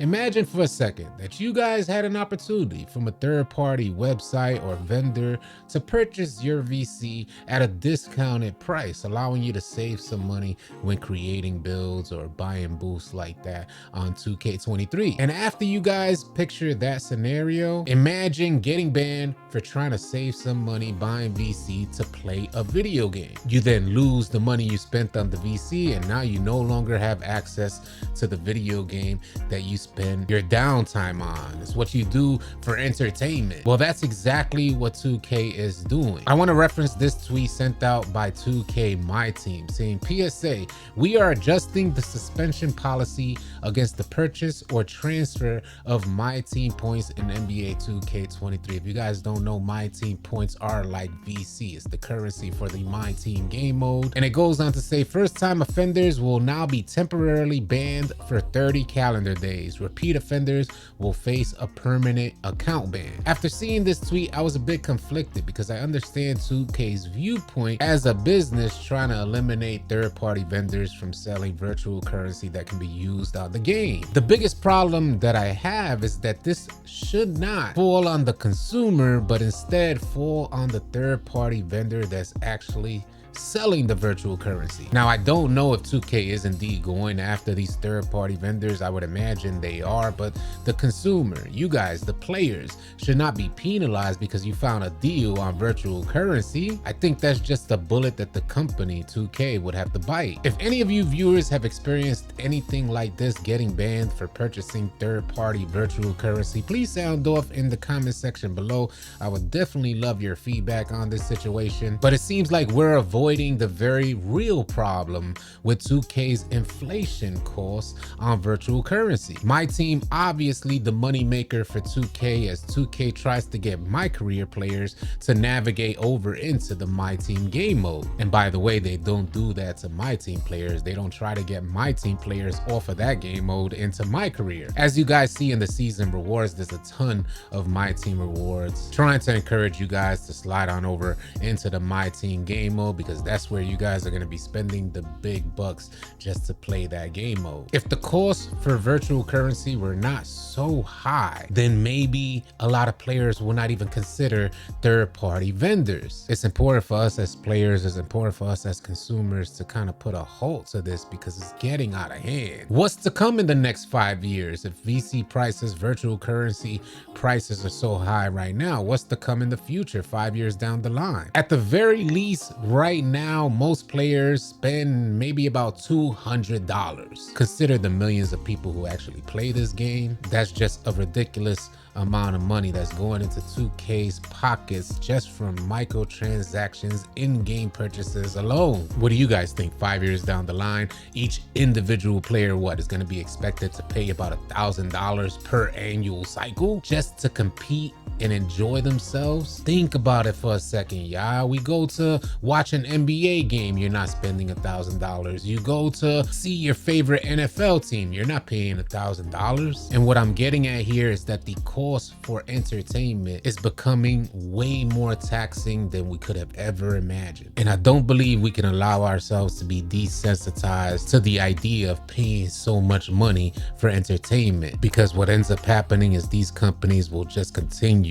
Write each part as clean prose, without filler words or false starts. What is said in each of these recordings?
Imagine for a second that you guys had an opportunity from a third-party website or vendor to purchase your VC at a discounted price, allowing you to save some money when creating builds or buying boosts like that on 2K23. And after you guys picture that scenario, imagine getting banned for trying to save some money buying VC to play a video game. You then lose the money you spent on the VC, and now you no longer have access to the video game that you spend your downtime on. It's what you do for entertainment. Well, that's exactly what 2K is doing. I want to reference this tweet sent out by 2K My Team saying, PSA, we are adjusting the suspension policy against the purchase or transfer of My Team points in NBA 2K23. If you guys don't know, My Team points are like VC. It's the currency for the My Team game mode. And it goes on to say, first time offenders will now be temporarily banned for 30 calendar days. Repeat offenders will face a permanent account ban. After seeing this tweet, I was a bit conflicted because I understand 2K's viewpoint as a business trying to eliminate third-party vendors from selling virtual currency that can be used on the game. The biggest problem that I have is that this should not fall on the consumer, but instead fall on the third-party vendor that's actually selling the virtual currency. Now, I don't know if 2K is indeed going after these third-party vendors. I would imagine they are, but the consumer, you guys, the players, should not be penalized because you found a deal on virtual currency. I think that's just a bullet that the company, 2K, would have to bite. If any of you viewers have experienced anything like this, getting banned for purchasing third-party virtual currency, please sound off in the comment section below. I would definitely love your feedback on this situation, but it seems like we're avoiding the very real problem with 2K's inflation costs on virtual currency. My Team, obviously the money maker for 2K, as 2K tries to get my career players to navigate over into the My Team game mode. And by the way, they don't do that to My Team players. They don't try to get My Team players off of that game mode into my career. As you guys see in the season rewards, there's a ton of My Team rewards, trying to encourage you guys to slide on over into the My Team game mode, because that's where you guys are going to be spending the big bucks just to play that game mode. If the cost for virtual currency were not so high, then maybe a lot of players will not even consider third-party vendors. It's important for us as players, it's important for us as consumers to kind of put a halt to this because it's getting out of hand. What's to come in the next 5 years? If VC prices, virtual currency prices are so high right now, what's to come in the future 5 years down the line? At the very least, right now, most players spend maybe about $200. Consider the millions of people who actually play this game. That's just a ridiculous amount of money that's going into 2K's pockets just from microtransactions, in-game purchases alone. What do you guys think? 5 years down the line, each individual player, is going to be expected to pay about $1,000 per annual cycle just to compete and enjoy themselves? Think about it for a second, y'all. We go to watch an NBA game, you're not spending $1,000. You go to see your favorite NFL team, you're not paying $1,000. And what I'm getting at here is that the cost for entertainment is becoming way more taxing than we could have ever imagined. And I don't believe we can allow ourselves to be desensitized to the idea of paying so much money for entertainment, because what ends up happening is these companies will just continue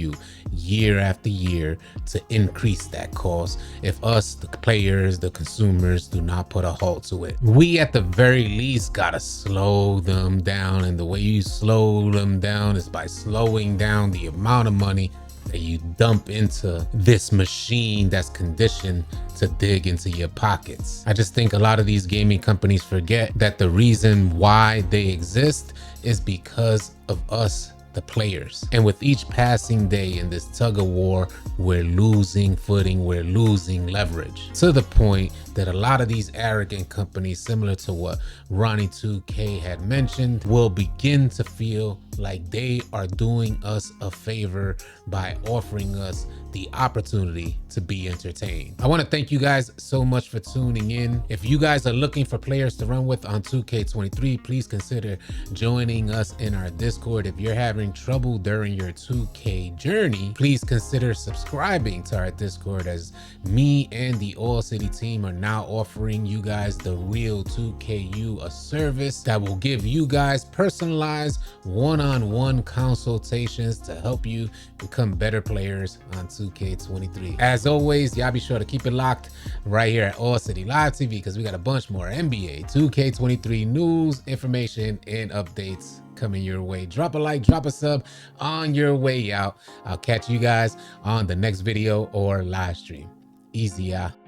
year after year to increase that cost if us, the players, the consumers, do not put a halt to it. We at the very least gotta slow them down, and the way you slow them down is by slowing down the amount of money that you dump into this machine that's conditioned to dig into your pockets. I just think a lot of these gaming companies forget that the reason why they exist is because of us, the players. And with each passing day in this tug of war, we're losing footing, we're losing leverage, to the point that a lot of these arrogant companies, similar to what Ronnie 2K had mentioned, will begin to feel like they are doing us a favor by offering us the opportunity to be entertained. I want to thank you guys so much for tuning in. If you guys are looking for players to run with on 2K23, please consider joining us in our Discord. If you're having trouble during your 2K journey, please consider subscribing to our Discord, as me and the AllCity team are now now offering you guys the Real 2KU, a service that will give you guys personalized one-on-one consultations to help you become better players on 2K23. As always, y'all be sure to keep it locked right here at AllCity Live TV, because we got a bunch more NBA 2K23 news, information, and updates coming your way. Drop a like, drop a sub on your way out. I'll catch you guys on the next video or live stream. Easy, y'all.